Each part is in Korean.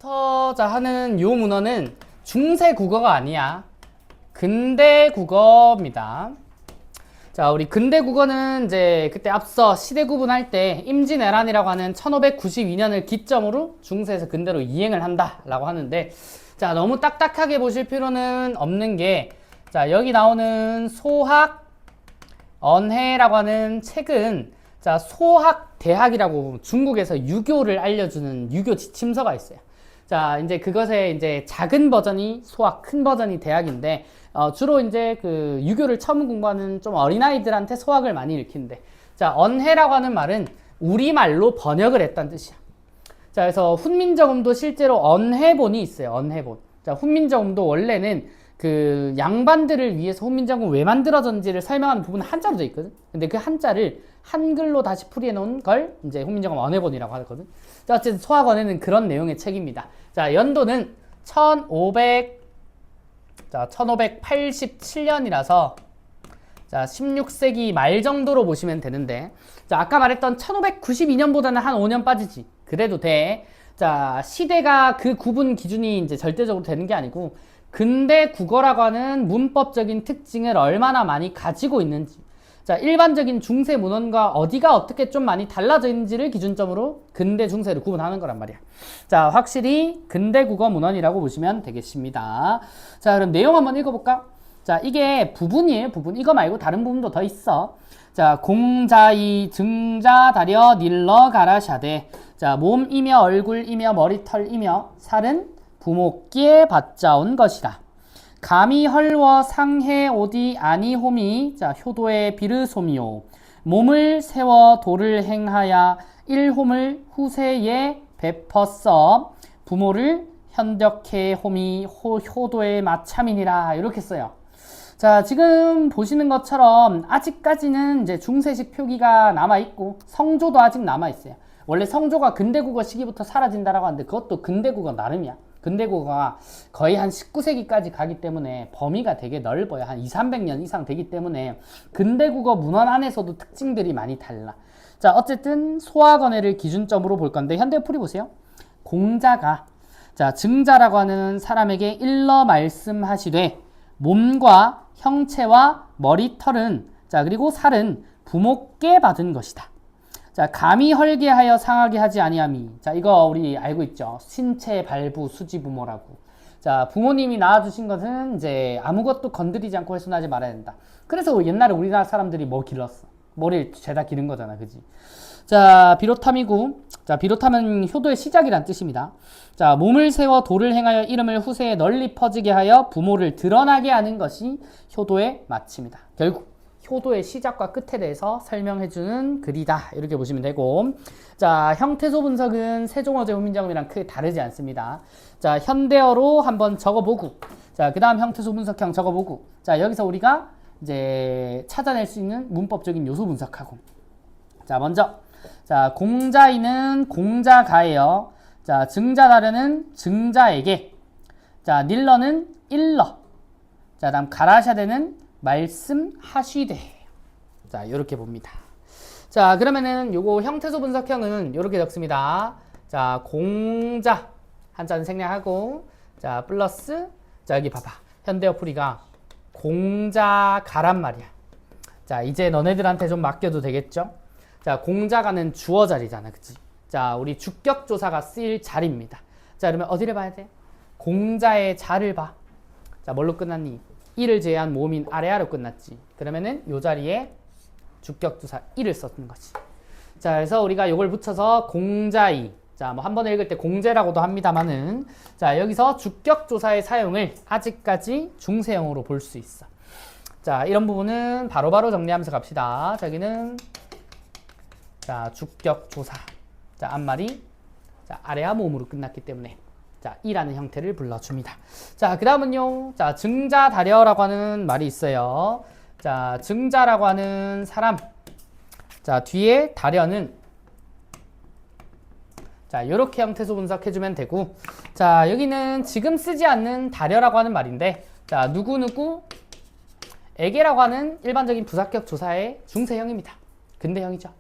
자 하는 요 문헌은 중세 국어가 아니야. 근대 국어입니다. 자, 우리 근대 국어는 이제 그때 앞서 시대 구분할 때 임진왜란이라고 하는 1592년을 기점으로 중세에서 근대로 이행을 한다라고 하는데, 자, 너무 딱딱하게 보실 필요는 없는 게, 자, 여기 나오는 소학 언해라고 하는 책은, 자, 소학대학이라고 중국에서 유교를 알려주는 유교 지침서가 있어요. 자, 이제 그것의 이제 작은 버전이 소학, 큰 버전이 대학인데, 주로 이제 그 유교를 처음 공부하는 좀 어린아이들한테 소학을 많이 읽힌대. 자, 언해라고 하는 말은 우리말로 번역을 했다는 뜻이야. 자, 그래서 훈민정음도 실제로 언해본이 있어요. 언해본. 자, 훈민정음도 원래는 그 양반들을 위해서 훈민정음 왜 만들어졌는지를 설명하는 부분은 한자로 되어 있거든. 근데 그 한자를 한글로 다시 풀이해 놓은 걸 이제 훈민정음 언해본이라고 하거든. 자, 어쨌든 소학언해는 그런 내용의 책입니다. 자, 연도는 1587년이라서 자, 16세기 말 정도로 보시면 되는데, 자, 아까 말했던 1592년보다는 한 5년 빠지지. 그래도 돼. 자, 시대가 그 구분 기준이 이제 절대적으로 되는 게 아니고, 근대 국어라고 하는 문법적인 특징을 얼마나 많이 가지고 있는지, 자, 일반적인 중세 문헌과 어디가 어떻게 좀 많이 달라져 있는지를 기준점으로 근대 중세를 구분하는 거란 말이야. 자, 확실히 근대 국어 문헌이라고 보시면 되겠습니다. 자, 그럼 내용 한번 읽어볼까? 자, 이게 부분이에요, 부분. 이거 말고 다른 부분도 더 있어. 자, 공자이 증자 다려 닐러 가라샤대. 자, 몸이며 얼굴이며 머리털이며 살은 부모께 받자온 것이다. 감히 헐워 상해 오디 아니호미. 자, 효도의 비르소미오. 몸을 세워 도를 행하야 일홈을 후세에 베퍼써 부모를 현덕해 홈이 효도의 마참이니라. 이렇게 써요. 자, 지금 보시는 것처럼 아직까지는 이제 중세식 표기가 남아있고 성조도 아직 남아있어요. 원래 성조가 근대국어 시기부터 사라진다라고 하는데 그것도 근대국어 나름이야. 근대국어가 거의 한 19세기까지 가기 때문에 범위가 되게 넓어요. 한 200~300년 이상 되기 때문에 근대국어 문헌 안에서도 특징들이 많이 달라. 자, 어쨌든 소학언해를 기준점으로 볼 건데 현대 풀이 보세요. 공자가 자, 증자라고 하는 사람에게 일러 말씀하시되 몸과 형체와 머리털은 자, 그리고 살은 부모께 받은 것이다. 자, 감히 헐게 하여 상하게 하지 아니함이. 자, 이거 우리 알고 있죠. 신체 발부 수지부모라고. 자, 부모님이 낳아주신 것은 이제 아무것도 건드리지 않고 훼손하지 말아야 된다. 그래서 옛날에 우리나라 사람들이 뭐 길렀어? 머리를 죄다 기른 거잖아, 그지? 자, 비롯함이고, 자, 비롯함은 효도의 시작이란 뜻입니다. 자, 몸을 세워 도를 행하여 이름을 후세에 널리 퍼지게 하여 부모를 드러나게 하는 것이 효도의 마침이다. 결국 효도의 시작과 끝에 대해서 설명해주는 글이다. 이렇게 보시면 되고, 자, 형태소 분석은 세종어제 훈민정음이랑 크게 다르지 않습니다. 자, 현대어로 한번 적어보고, 자, 그 다음 형태소 분석형 적어보고, 자, 여기서 우리가 이제 찾아낼 수 있는 문법적인 요소 분석하고, 자, 먼저, 자, 공자이는 공자가예요. 자, 증자다려는 증자에게, 자, 닐러는 일러, 자, 다음 가라샤대는 말씀하시되. 자, 이렇게 봅니다. 자, 그러면은 요거 형태소 분석형은 이렇게 적습니다. 자, 공자 한자는 생략하고, 자, 플러스, 자, 여기 봐봐. 현대어 풀이가 공자가란 말이야. 자, 이제 너네들한테 좀 맡겨도 되겠죠? 자, 공자가는 주어 자리잖아, 그치? 자, 우리 주격조사가 쓰일 자리입니다. 자, 그러면 어디를 봐야 돼? 공자의 자를 봐. 자, 뭘로 끝났니? 이를 제외한 모음인 아래아로 끝났지. 그러면은 요 자리에 주격조사 이를 썼는 거지. 자, 그래서 우리가 요걸 붙여서 공자이. 자, 뭐 한 번 읽을 때 공제라고도 합니다만은, 자, 여기서 주격조사의 사용을 아직까지 중세형으로 볼 수 있어. 자, 이런 부분은 바로바로 정리하면서 갑시다. 자, 여기는 자, 주격조사. 자, 앞말이 자, 아래아 모음으로 끝났기 때문에 자, 이라는 형태를 불러줍니다. 자, 그 다음은요. 자, 증자다려라고 하는 말이 있어요. 자, 증자라고 하는 사람. 자, 뒤에 다려는 자, 요렇게 형태소 분석해주면 되고, 자, 여기는 지금 쓰지 않는 다려라고 하는 말인데, 자, 누구누구 에게라고 하는 일반적인 부사격 조사의 중세형입니다. 근대형이죠.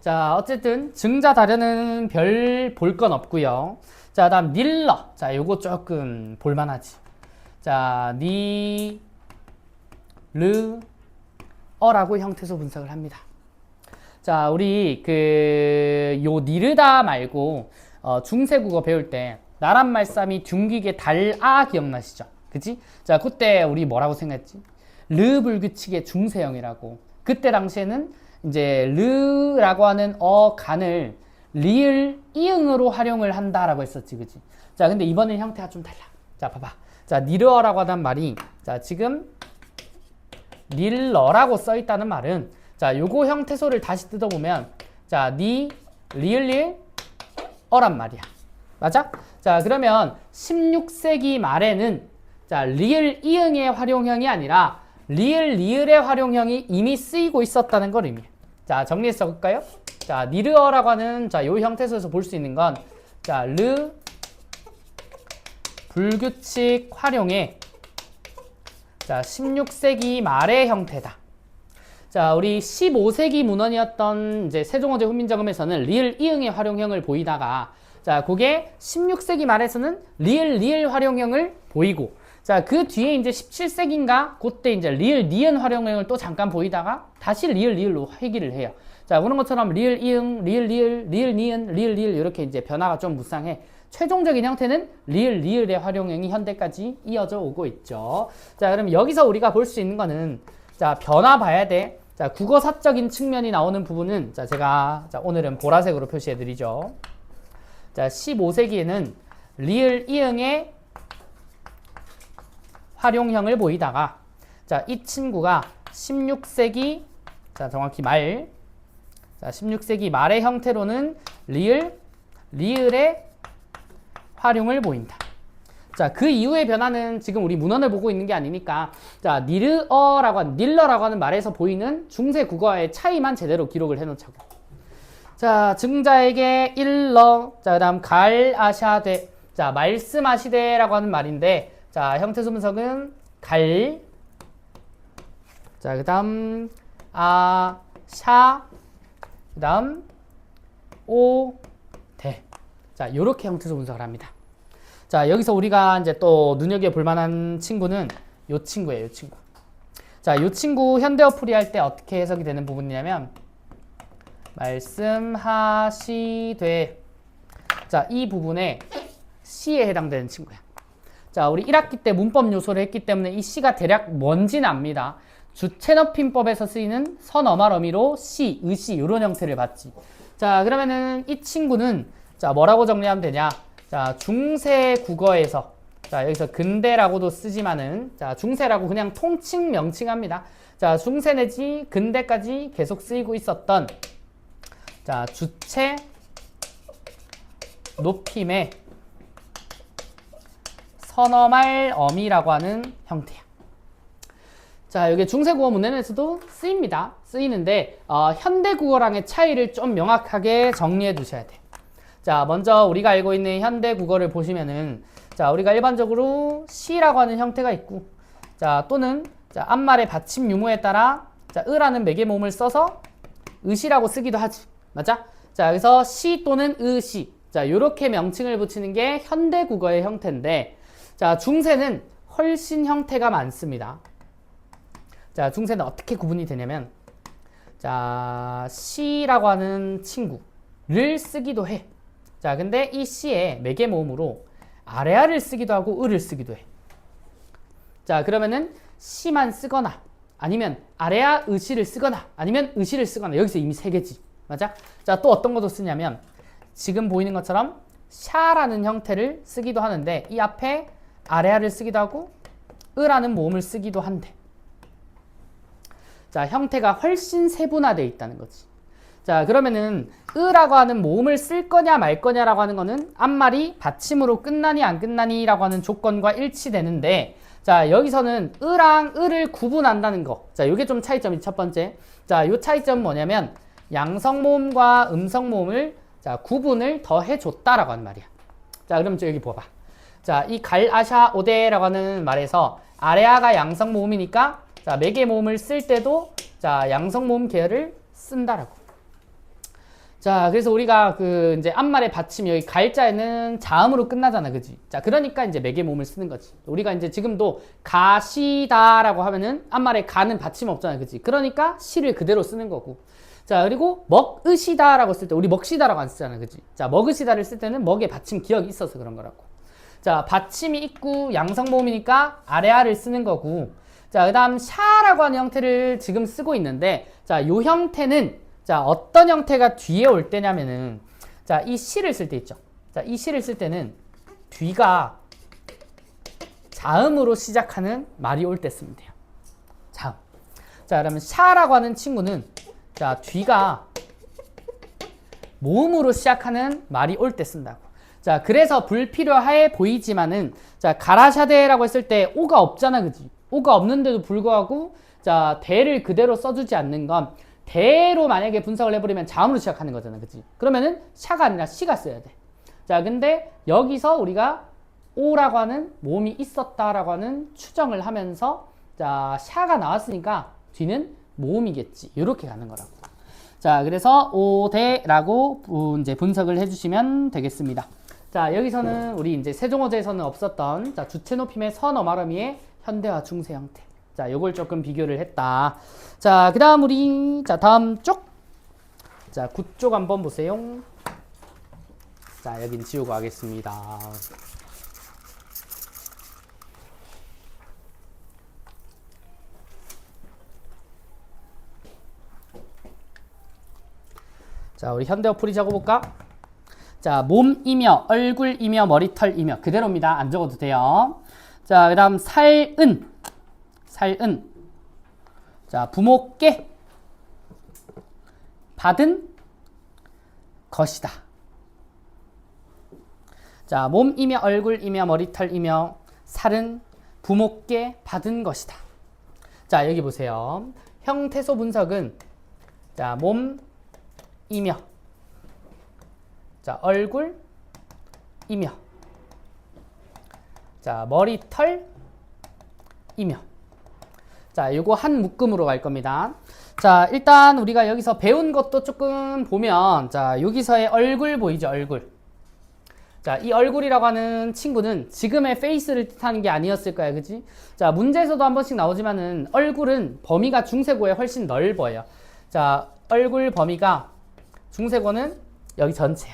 자, 어쨌든 증자다려는 별 볼 건 없고요. 자, 다음 닐러. 자, 요거 조금 볼만하지. 자, 어라고 형태소 분석을 합니다. 자, 우리 요 니르다 말고 중세국어 배울 때 나란 말싸미 둥기게 달아 기억나시죠? 그치? 자, 그때 우리 뭐라고 생각했지? 르 불규칙의 중세형이라고. 그때 당시에는 이제 르라고 하는 간을 리을 이응으로 활용을 한다라고 했었지, 그치? 자, 근데 이번엔 형태가 좀 달라. 자, 봐봐. 자, 니르어라고 하는 말이, 자, 지금 닐러라고 써 있다는 말은, 자, 요거 형태소를 다시 뜯어보면, 자, 리을 어란 말이야. 맞아? 자, 그러면 16세기 말에는, 자, 리을 이응의 활용형이 아니라 리을의 활용형이 이미 쓰이고 있었다는 걸 의미해. 자, 정리해서 적을까요? 자, 니르어라고 하는, 자, 요 형태소에서 볼 수 있는 건, 자, 르 불규칙 활용의, 자, 16세기 말의 형태다. 자, 우리 15세기 문헌이었던 이제 세종어제 훈민정음에서는 리을 이응의 활용형을 보이다가, 자, 그게 16세기 말에서는 리을 활용형을 보이고, 자, 그 뒤에 이제 17세기인가 그때 이제 리을 니은 활용형을 또 잠깐 보이다가 다시 리을로 회귀를 해요. 자, 그런 것처럼 리을 이응, 리을 니은, 리을 이렇게 이제 변화가 좀 무쌍해. 최종적인 형태는 리을의 활용형이 현대까지 이어져 오고 있죠. 자, 그럼 여기서 우리가 볼 수 있는 거는, 자, 변화 봐야 돼. 자, 국어사적인 측면이 나오는 부분은, 자, 제가, 자, 오늘은 보라색으로 표시해 드리죠. 자, 15세기에는 리을 이응의 활용형을 보이다가, 자, 이 친구가 16세기, 자, 정확히 자, 16세기 말의 형태로는 리을의 활용을 보인다. 자, 그 이후의 변화는 지금 우리 문헌을 보고 있는 게 아니니까, 자, 닐러라고 하는 말에서 보이는 중세 국어의 차이만 제대로 기록을 해놓자고. 자, 증자에게 일러, 자, 그 다음 갈아샤되, 자, 말씀하시되라고 하는 말인데, 자, 형태소 분석은 자, 그 다음 그 다음 대. 자, 요렇게 형태소 분석을 합니다. 자, 여기서 우리가 이제 또 눈여겨볼 만한 친구는 요 친구예요, 요 친구. 자, 요 친구 현대어풀이 할 때 어떻게 해석이 되는 부분이냐면, 말씀하시되. 자, 이 부분에 시에 해당되는 친구야. 자, 우리 1학기 때 문법 요소를 했기 때문에 이 시가 대략 뭔지는 압니다. 주체너핀법에서 쓰이는 선어말 어미로 시, 의시 이런 형태를 봤지. 자, 그러면은 이 친구는, 자, 뭐라고 정리하면 되냐? 자, 중세 국어에서, 자, 여기서 근대라고도 쓰지만은, 자, 중세라고 그냥 통칭 명칭합니다. 자, 중세 내지 근대까지 계속 쓰이고 있었던, 자, 주체 높임의 선어말 어미라고 하는 형태야. 자, 여기 중세국어 문헌에서도 쓰입니다. 쓰이는데, 현대국어랑의 차이를 좀 명확하게 정리해 두셔야 돼. 자, 먼저 우리가 알고 있는 현대국어를 보시면은, 자, 우리가 일반적으로 시라고 하는 형태가 있고, 자, 또는, 자, 앞말의 받침 유무에 따라, 자, 으라는 매개모음을 써서 의시라고 쓰기도 하지. 맞아? 자, 그래서 시 또는 의시. 자, 요렇게 명칭을 붙이는 게 현대국어의 형태인데, 자, 중세는 훨씬 형태가 많습니다. 자, 중세는 어떻게 구분이 되냐면, 자, 시라고 하는 친구를 쓰기도 해. 자, 근데 이 시에 매개모음으로 아래아를 쓰기도 하고 을을 쓰기도 해. 자, 그러면은 시만 쓰거나 아니면 아래아 의시를 쓰거나 아니면 의시를 쓰거나, 여기서 이미 세 개지. 맞아? 자, 또 어떤 것도 쓰냐면 지금 보이는 것처럼 샤라는 형태를 쓰기도 하는데 이 앞에 아래아를 쓰기도 하고 으라는 모음을 쓰기도 한대. 자, 형태가 훨씬 세분화되어 있다는 거지. 자, 그러면은 으라고 하는 모음을 쓸 거냐 말 거냐라고 하는 거는 앞말이 받침으로 끝나니 안 끝나니 라고 하는 조건과 일치되는데, 자, 여기서는 으랑 을을 구분한다는 거. 자, 요게 좀 차이점이 첫 번째. 자, 요 차이점은 뭐냐면 양성모음과 음성모음을, 자, 구분을 더 해줬다라고 하는 말이야. 자, 그럼 여기 봐봐. 자, 이 갈아샤 오데라고 하는 말에서 아래아가 양성모음이니까, 자, 매개모음을 쓸 때도, 자, 양성모음 계열을 쓴다라고. 자, 그래서 우리가 그 이제 앞말의 받침 여기 갈자에는 자음으로 끝나잖아, 그지? 자, 그러니까 이제 매개 모음을 쓰는 거지. 우리가 이제 지금도 가시다라고 하면은 앞말에 가는 받침 없잖아, 그지? 그러니까 시를 그대로 쓰는 거고. 자, 그리고 먹으시다라고 쓸 때 우리 먹시다라고 안 쓰잖아, 그지? 자, 먹으시다를 쓸 때는 먹의 받침 기억이 있어서 그런 거라고. 자, 받침이 있고 양성 모음이니까 아래아를 쓰는 거고. 자, 그다음 샤라고 하는 형태를 지금 쓰고 있는데, 자, 요 형태는 자, 어떤 형태가 뒤에 올 때냐면은, 자, 이 시를 쓸 때 있죠. 자, 이 시를 쓸 때는 뒤가 자음으로 시작하는 말이 올 때 쓰면 돼요. 자음. 자, 그러면 샤라고 하는 친구는 자, 뒤가 모음으로 시작하는 말이 올 때 쓴다고. 자, 그래서 불필요해 보이지만은, 자, 가라샤데라고 했을 때 오가 없잖아, 그지? 오가 없는데도 불구하고, 자, 대를 그대로 써주지 않는 건 대로 만약에 분석을 해버리면 자음으로 시작하는 거잖아, 그치? 그러면은 샤가 아니라 시가 써야 돼. 자, 근데 여기서 우리가 오라고 하는 모음이 있었다라고 하는 추정을 하면서 자, 샤가 나왔으니까 뒤는 모음이겠지. 이렇게 가는 거라고. 자, 그래서 오대라고 이제 분석을 해주시면 되겠습니다. 자, 여기서는 우리 이제 세종어제에서는 없었던 자, 주체 높임의 선어말어미의 현대화 중세 형태. 자, 요걸 조금 비교를 했다. 자, 그 다음 우리, 자, 다음 쪽. 자, 9쪽 한번 보세요. 자, 여긴 지우고 하겠습니다. 자, 우리 현대어 풀이 적어볼까? 자, 몸이며, 얼굴이며, 머리털이며. 그대로입니다. 안 적어도 돼요. 자, 그 다음 살은. 살은. 자, 부모께 받은 것이다. 자, 몸이며 얼굴이며 머리털이며 살은 부모께 받은 것이다. 자, 여기 보세요. 형태소 분석은 자, 몸이며 자, 얼굴이며 자, 머리털이며 자, 요거 한 묶음으로 갈 겁니다. 자, 일단 우리가 여기서 배운 것도 조금 보면 자, 여기서의 얼굴 보이죠? 얼굴. 자, 이 얼굴이라고 하는 친구는 지금의 페이스를 뜻하는 게 아니었을 거야, 그치? 자, 문제에서도 한 번씩 나오지만은 얼굴은 범위가 중세고에 훨씬 넓어요. 자, 얼굴 범위가 중세고는 여기 전체야.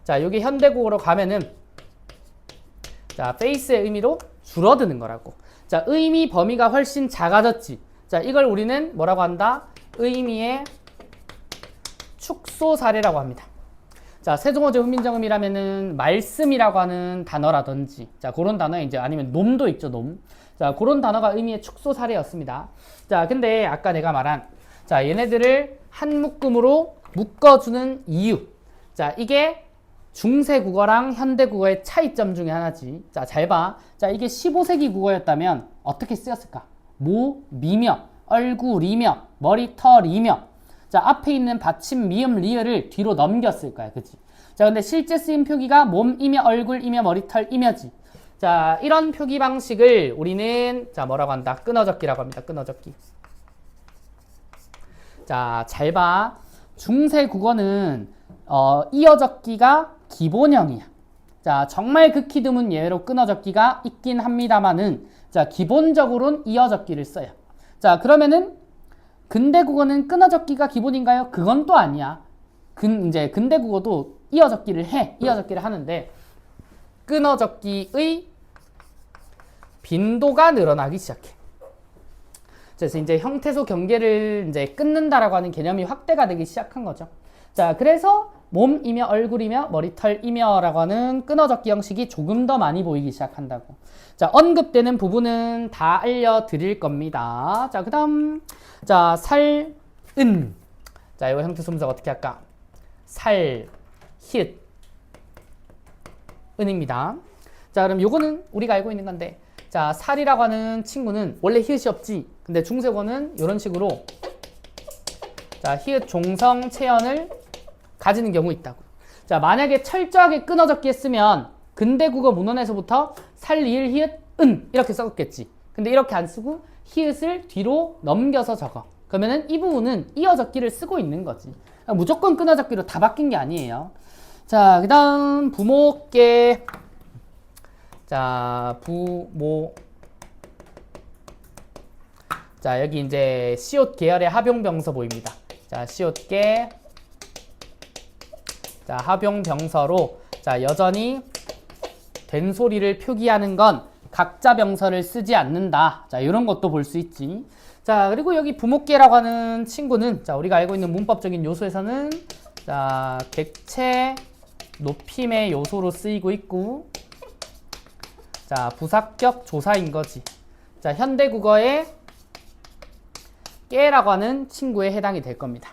자, 여기 현대국어로 가면은 자, 페이스의 의미로 줄어드는 거라고. 자, 의미 범위가 훨씬 작아졌지. 자, 이걸 우리는 뭐라고 한다? 의미의 축소 사례라고 합니다. 자, 세종어제 훈민정음이라면은 말씀이라고 하는 단어라든지, 자, 그런 단어 이제 아니면 놈도 있죠, 놈. 자, 그런 단어가 의미의 축소 사례였습니다. 자, 근데 아까 내가 말한, 자, 얘네들을 한 묶음으로 묶어주는 이유. 자, 이게 중세 국어랑 현대 국어의 차이점 중에 하나지. 자, 잘 봐. 자, 이게 15세기 국어였다면 어떻게 쓰였을까? 모, 미며, 얼굴이며, 머리털이며. 자, 앞에 있는 받침, 미음, 리을을 뒤로 넘겼을 거야. 그치? 자, 근데 실제 쓰임 표기가 몸이며, 얼굴이며, 머리털이며지. 자, 이런 표기 방식을 우리는 자, 뭐라고 한다? 끊어적기라고 합니다. 끊어적기. 자, 잘 봐. 중세 국어는 이어적기가 기본형이야. 자, 정말 극히 드문 예외로 끊어적기가 있긴 합니다만은 자, 기본적으로는 이어적기를 써요. 자, 그러면은 근대 국어는 끊어적기가 기본인가요? 그건 또 아니야. 이제 근대 국어도 이어적기를 해. 이어적기를 하는데 끊어적기의 빈도가 늘어나기 시작해. 그래서 이제 형태소 경계를 이제 끊는다라고 하는 개념이 확대가 되기 시작한 거죠. 자, 그래서 몸이며 얼굴이며 머리털이며라고 하는 끊어적기 형식이 조금 더 많이 보이기 시작한다고. 자, 언급되는 부분은 다 알려드릴 겁니다. 자, 그 다음 자, 살은. 자, 이거 형태소 분석 어떻게 할까? 살, 히읗, 은입니다. 자, 그럼 요거는 우리가 알고 있는 건데 자, 살이라고 하는 친구는 원래 히읗이 없지. 근데 중세고는 이런 식으로 자, 히읗 종성 체연을 가지는 경우 있다고. 자, 만약에 철저하게 끊어적기 했으면 근대 국어 문헌에서부터 살, 리을, 히읗, 은 이렇게 써겠지. 근데 이렇게 안 쓰고 히읗을 뒤로 넘겨서 적어. 그러면은 이 부분은 이어적기를 쓰고 있는 거지. 무조건 끊어잡기로 다 바뀐 게 아니에요. 자, 그 다음 부모께. 자, 부모. 자, 여기 이제 시옷 계열의 합용병서 보입니다. 자, 시옷계. 자, 합용병서로 자, 여전히 된소리를 표기하는 건 각자 병서를 쓰지 않는다. 자, 이런 것도 볼 수 있지. 자, 그리고 여기 부목계라고 하는 친구는 자, 우리가 알고 있는 문법적인 요소에서는 자, 객체 높임의 요소로 쓰이고 있고, 자, 부사격 조사인 거지. 자, 현대국어의 깨라고 하는 친구에 해당이 될 겁니다.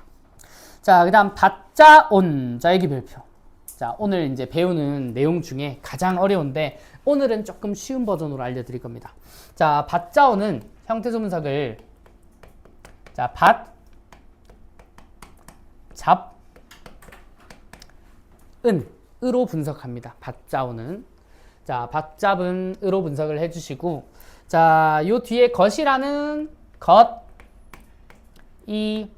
자, 그 다음 받자온. 자, 여기 별표. 자, 오늘 이제 배우는 내용 중에 가장 어려운데 오늘은 조금 쉬운 버전으로 알려드릴 겁니다. 자, 받자온은 형태소문석을 자, 받, 잡, 은, 으로 분석합니다. 받자온은. 자, 받잡은 으로 분석을 해주시고, 자, 요 뒤에 것이라는 것, 이,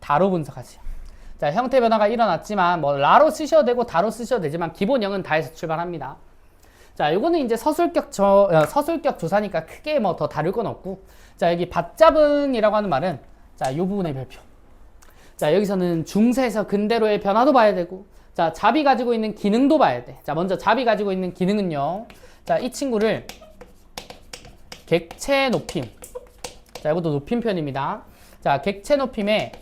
다로 분석하세요. 자, 형태 변화가 일어났지만 뭐 라로 쓰셔도 되고 다로 쓰셔도 되지만 기본형은 다에서 출발합니다. 자, 요거는 이제 서술격 조사니까 크게 뭐 더 다를 건 없고, 자, 여기 받잡은이라고 하는 말은 자, 요 부분의 별표. 자, 여기서는 중세에서 근대로의 변화도 봐야 되고, 자, 잡이 가지고 있는 기능도 봐야 돼. 자, 먼저 잡이 가지고 있는 기능은요. 자, 이 친구를 객체 높임. 자, 이것도 높임 표현입니다. 자, 객체 높임의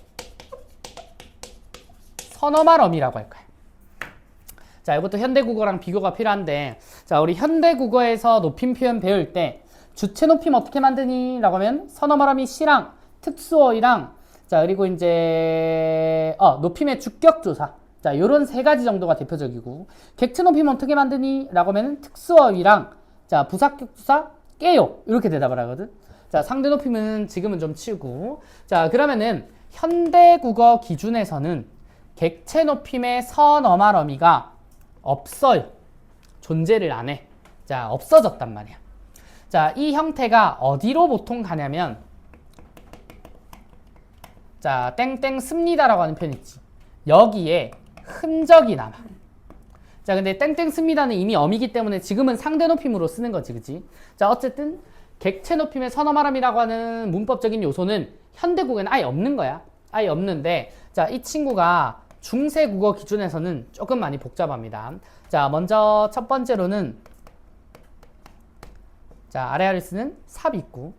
선어말 어미라고 할까요? 자, 이것도 현대국어랑 비교가 필요한데, 자, 우리 현대국어에서 높임 표현 배울 때 주체 높임 어떻게 만드니? 라고 하면 선어말 어미 시랑 특수어이랑 자, 그리고 이제 높임의 주격조사. 자, 요런 세 가지 정도가 대표적이고, 객체 높임 어떻게 만드니? 라고 하면 특수어이랑 자, 부사격조사 깨요. 이렇게 대답을 하거든. 자, 상대 높임은 지금은 좀 치우고, 자, 그러면은 현대국어 기준에서는 객체 높임의 선어말 어미가 없어요. 존재를 안 해. 자, 없어졌단 말이야. 자, 이 형태가 어디로 보통 가냐면, 자, 땡땡 씁니다라고 하는 표현 있지. 여기에 흔적이 남아. 자, 근데 땡땡 씁니다는 이미 어미기 때문에 지금은 상대 높임으로 쓰는 거지, 그치? 자, 어쨌든 객체 높임의 선어말함이라고 하는 문법적인 요소는 현대국어에는 아예 없는 거야. 아예 없는데, 자, 이 친구가 중세국어 기준에서는 조금 많이 복잡합니다. 자, 먼저 첫 번째로는 자, 아래아를 쓰는 삽이 있고,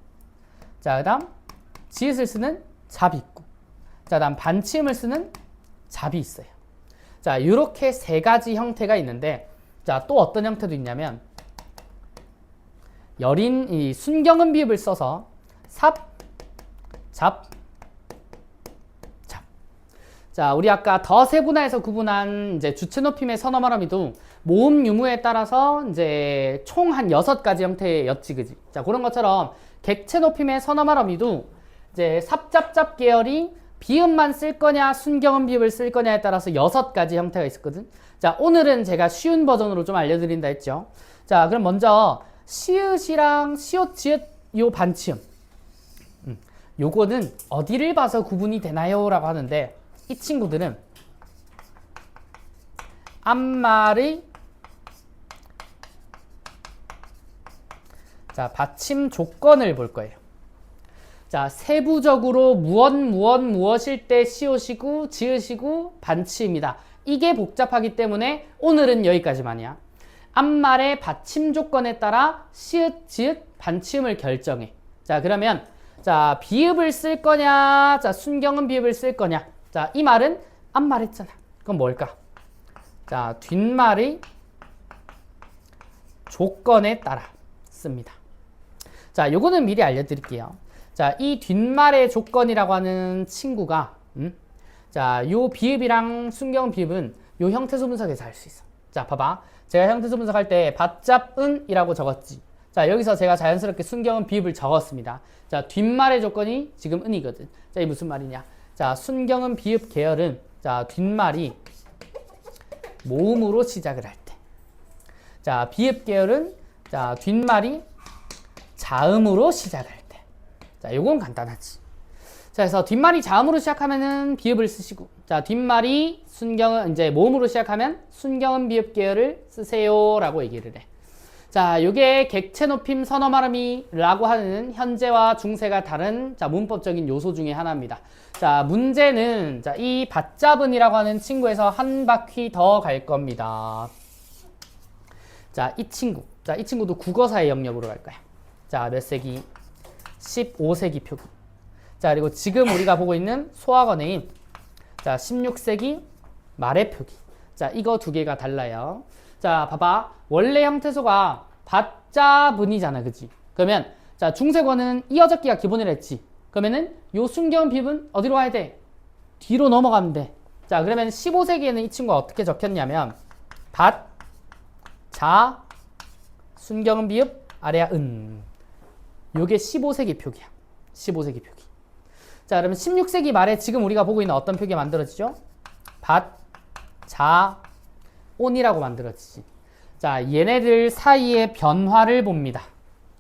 자, 그 다음 지읒을 쓰는 잡이 있고, 자, 그 다음 반치음을 쓰는 잡이 있어요. 자, 이렇게 세 가지 형태가 있는데, 자, 또 어떤 형태도 있냐면 여린 이 순경음 비읍을 써서 삽, 잡, 잡. 자, 우리 아까 더 세분화해서 구분한 이제 주체 높임의 선어말 어미도 모음 유무에 따라서 이제 총 한 6가지 형태였지, 그지? 자, 그런 것처럼 객체 높임의 선어말 어미도 이제 삽잡잡 계열이 비읍만 쓸 거냐 순경음 비읍을 쓸 거냐에 따라서 6가지 형태가 있었거든. 자, 오늘은 제가 쉬운 버전으로 좀 알려드린다 했죠. 자, 그럼 먼저 시읒이랑 시옷, 지읒 요 반치음, 요거는 어디를 봐서 구분이 되나요? 라고 하는데, 이 친구들은 앞말의 자, 받침 조건을 볼 거예요. 자, 세부적으로 무엇일 때 시옷이고 지읒이고 반치입니다. 이게 복잡하기 때문에 오늘은 여기까지만이야. 앞말의 받침 조건에 따라 시읒, 지읒, 반치음을 결정해. 자, 그러면 자, 비읍을 쓸 거냐, 자, 순경음 비읍을 쓸 거냐. 자, 이 말은 앞말 했잖아. 그건 뭘까? 자, 뒷말의 조건에 따라 씁니다. 자, 요거는 미리 알려드릴게요. 자, 이 뒷말의 조건이라고 하는 친구가 자, 요 비읍이랑 순경 비읍은 요 형태소 분석에서 할 수 있어. 자, 봐봐. 제가 형태소 분석할 때 받잡은이라고 적었지. 자, 여기서 제가 자연스럽게 순경은 비읍을 적었습니다. 자, 뒷말의 조건이 지금 은이거든. 자, 이 무슨 말이냐? 자, 순경은 비읍 계열은 자, 뒷말이 모음으로 시작을 할 때. 자, 비읍 계열은 자, 뒷말이 자음으로 시작할 때. 자, 요건 간단하지. 자, 그래서 뒷말이 자음으로 시작하면은 비읍을 쓰시고, 자, 뒷말이 순경은 이제 모음으로 시작하면 순경은 비읍 계열을 쓰세요라고 얘기를 해. 자, 요게 객체 높임 선어 발음이라고 하는 현재와 중세가 다른 자, 문법적인 요소 중에 하나입니다. 자, 문제는 자, 이 받잡은이라고 하는 친구에서 한 바퀴 더 갈 겁니다. 자, 이 친구. 자, 이 친구도 국어사의 영역으로 갈 거야. 자, 몇 세기? 15세기 표기. 자, 그리고 지금 우리가 보고 있는 소학원의 자, 16세기 말의 표기. 자, 이거 두 개가 달라요. 자, 봐봐. 원래 형태소가 받잡은이잖아, 그지? 그러면 자, 중세권은 이어적기가 기본이라 했지. 그러면은 요 순경 비읍은 어디로 와야 돼? 뒤로 넘어가면 돼. 자, 그러면 15세기에는 이 친구가 어떻게 적혔냐면 받, 자, 순경은 비읍, 아래야 은. 요게 15세기 표기야. 15세기 표기. 자, 그러면 16세기 말에 지금 우리가 보고 있는 어떤 표기가 만들어지죠? 받, 자, 온이라고 만들어지지. 자, 얘네들 사이의 변화를 봅니다.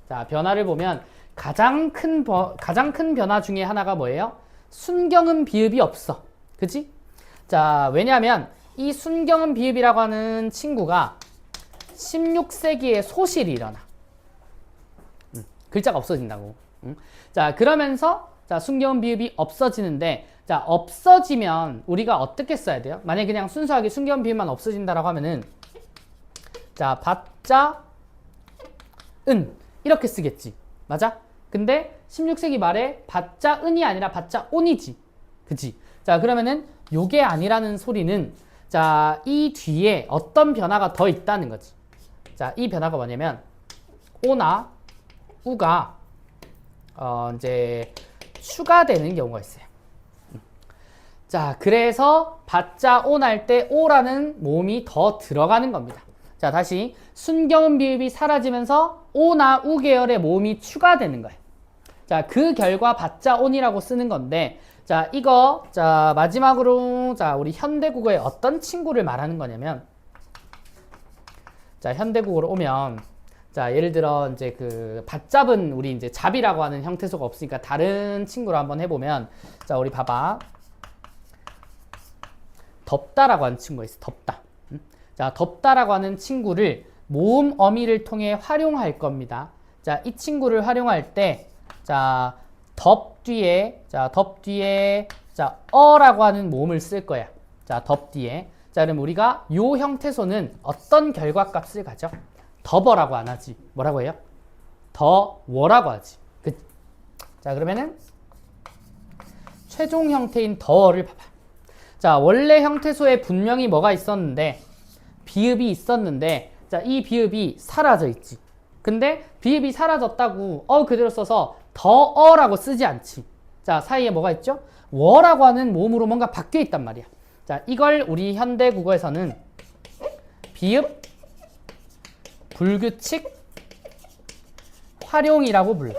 자, 변화를 보면 가장 큰 변화 중에 하나가 뭐예요? 순경은 비읍이 없어. 그치? 자, 왜냐하면 이 순경은 비읍이라고 하는 친구가 16세기에 소실이 일어나. 글자가 없어진다고. 자, 그러면서 자, 순경은 비읍이 없어지는데, 자, 없어지면 우리가 어떻게 써야 돼요? 만약에 그냥 순수하게 순경은 비읍만 없어진다라고 하면은 자, 받자 은 이렇게 쓰겠지. 맞아? 근데 16세기 말에 받자 은이 아니라 받자 온이지. 그치? 자, 그러면은 요게 아니라는 소리는 자, 이 뒤에 어떤 변화가 더 있다는 거지. 자, 이 변화가 뭐냐면 오나 우가 이제 추가되는 경우가 있어요. 자, 그래서 받자 온 할 때 오라는 모음이 더 들어가는 겁니다. 자, 다시 순경은 비읍이 사라지면서 오나 우 계열의 모음이 추가되는 거예요. 자, 그 결과 받자 온이라고 쓰는 건데, 자, 이거 자, 마지막으로 자, 우리 현대국어의 어떤 친구를 말하는 거냐면, 자, 현대국어로 오면 자, 예를 들어 이제 그 받잡은 우리 이제 잡이라고 하는 형태소가 없으니까 다른 친구로 한번 해보면, 자, 우리 봐봐. 덥다라고 하는 친구가 있어. 덥다. 자, 덥다라고 하는 친구를 모음 어미를 통해 활용할 겁니다. 자, 이 친구를 활용할 때, 자, 덥 뒤에, 자, 어라고 하는 모음을 쓸 거야. 자, 덥 뒤에. 자, 그럼 우리가 요 형태소는 어떤 결과값을 가져? 더버라고 안 하지. 뭐라고 해요? 더워라고 하지. 자, 그러면은 최종 형태인 더워를 봐봐. 자, 원래 형태소에 분명히 뭐가 있었는데 비읍이 있었는데, 자, 이 비읍이 사라져 있지. 근데 비읍이 사라졌다고 그대로 써서 더어라고 쓰지 않지. 자, 사이에 뭐가 있죠? 워라고 하는 모음으로 뭔가 바뀌어 있단 말이야. 자, 이걸 우리 현대 국어에서는 비읍 불규칙 활용이라고 불러.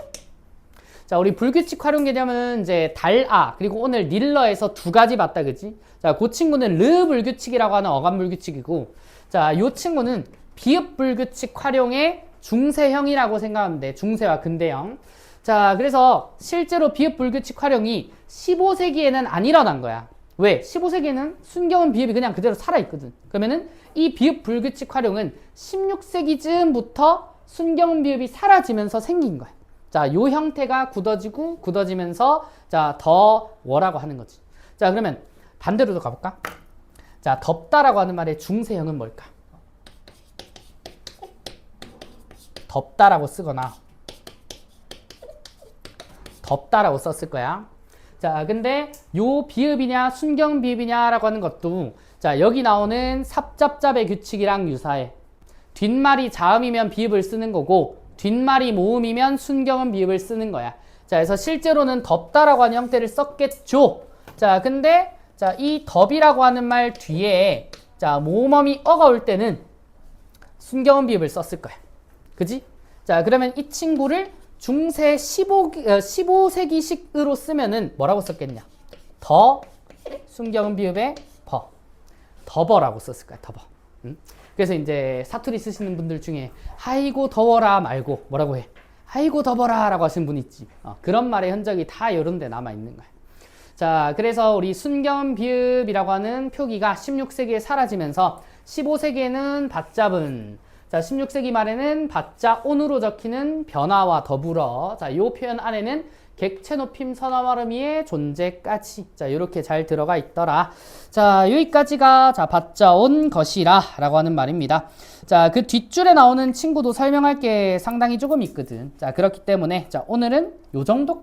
자, 우리 불규칙 활용 개념은 이제 달아 그리고 오늘 닐러에서 두 가지 봤다, 그지? 자, 그 친구는 르 불규칙이라고 하는 어감 불규칙이고, 자, 요 친구는 비읍 불규칙 활용의 중세형이라고 생각하면 돼. 중세와 근대형. 자, 그래서 실제로 비읍 불규칙 활용이 15세기에는 안 일어난 거야. 왜? 15세기에는 순경은 비읍이 그냥 그대로 살아있거든. 그러면은 이 비읍 불규칙 활용은 16세기쯤부터 순경은 비읍이 사라지면서 생긴 거야. 자, 요 형태가 굳어지면서 자, 더워라고 하는 거지. 자, 그러면 반대로도 가볼까? 자, 덥다라고 하는 말의 중세형은 뭘까? 덥다라고 쓰거나 덥다라고 썼을 거야. 자, 근데 요 비읍이냐 순경 비읍이냐라고 하는 것도 자, 여기 나오는 삽잡잡의 규칙이랑 유사해. 뒷말이 자음이면 비읍을 쓰는 거고 뒷말이 모음이면 순경은 비읍을 쓰는 거야. 자, 그래서 실제로는 덥다라고 하는 형태를 썼겠죠. 자, 근데 자, 이 덥이라고 하는 말 뒤에 자, 모음어미 어가 올 때는 순경은 비읍을 썼을 거야. 그지? 자, 그러면 이 친구를 중세 15세기식으로 쓰면은 뭐라고 썼겠냐? 더 순경은 비읍에 버. 더버라고 썼을 거야. 더버. 그래서 이제 사투리 쓰시는 분들 중에 아이고 더워라 말고 뭐라고 해? 아이고 더워라 라고 하시는 분 있지. 그런 말의 흔적이 다 이런 데 남아 있는 거야. 자, 그래서 우리 순겸 비읍이라고 하는 표기가 16세기에 사라지면서 15세기에는 밭잡은, 자, 16세기 말에는 밭자 온으로 적히는 변화와 더불어, 자, 요 표현 안에는 객체 높임 선화말음이의 존재까지, 자, 이렇게 잘 들어가 있더라. 자, 여기까지가 자, 밭자 온 것이라 라고 하는 말입니다. 자, 그 뒷줄에 나오는 친구도 설명할 게 상당히 조금 있거든. 자, 그렇기 때문에 자, 오늘은 요 정도